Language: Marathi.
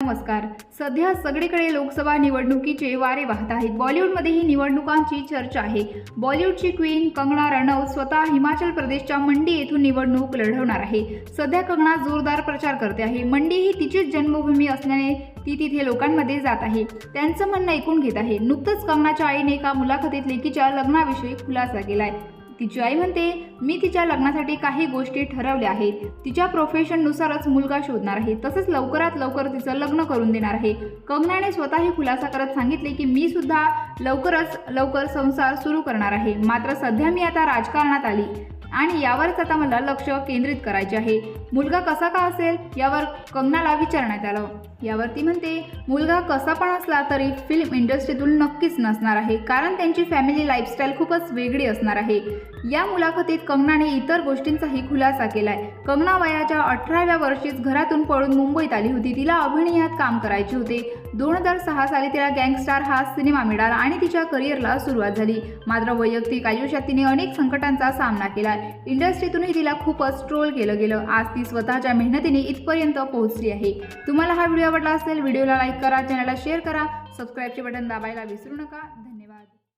नमस्कार। सध्या सगळीकडे लोकसभा निवडणुकीचे वारे वाहत आहेत। बॉलिवूडमध्येही निवडणुकांची चर्चा आहे। बॉलिवूडची क्वीन कंगना रनौत स्वतः हिमाचल प्रदेशच्या मंडी येथून निवडणूक लढवणार आहे। सध्या कंगना जोरदार प्रचार करते आहे। मंडी ही तिचीच जन्मभूमी असल्याने ती तिथे लोकांमध्ये जात आहे, त्यांचं म्हणणं ऐकून घेत आहे। नुकतंच कंगनाच्या आईने एका मुलाखतीत लेकीच्या लग्नाविषयी खुलासा केलाय। तिची आई म्हणते, मी तिच्या लग्नासाठी काही गोष्टी ठरवल्या आहेत। तिच्या प्रोफेशननुसारच मुलगा शोधणार आहे, तसंच लवकरात लवकर तिचं लग्न करून देणार आहे। कंगनाने स्वतःही खुलासा करत सांगितले की मी सुद्धा लवकरच लवकर संसार सुरू करणार आहे, मात्र सध्या मी आता राजकारणात आली आणि यावरच आता मला लक्ष केंद्रित करायचे आहे। मुलगा कसा का असेल यावर कंगनाला विचारण्यात आलं। यावर ती म्हणते, मुलगा कसा पण असला तरी फिल्म इंडस्ट्रीतून नक्कीच नसणार आहे, कारण त्यांची फॅमिली लाईफस्टाईल खूपच वेगळी असणार आहे। या मुलाखतीत कंगनाने इतर गोष्टींचाही खुलासा केलाय। कंगना वयाच्या 18व्या वर्षीच घरातून पळून मुंबईत आली होती। तिला अभिनयात काम करायचे होते। 2006 साली तिला गँगस्टार हा सिनेमा मिळाला आणि तिच्या करिअरला सुरुवात झाली। मात्र वैयक्तिक आयुष्यात तिने अनेक संकटांचा सामना केला। इंडस्ट्रीतूनही तिला खूपच ट्रोल केलं गेलं। आज ती स्वतःच्या मेहनतीने इथपर्यंत पोहोचली आहे। तुम्हाला हा व्हिडिओ आवडला असेल, व्हिडिओला लाईक करा, चॅनलला शेअर करा, सबस्क्राईबचे बटन दाबायला विसरू नका।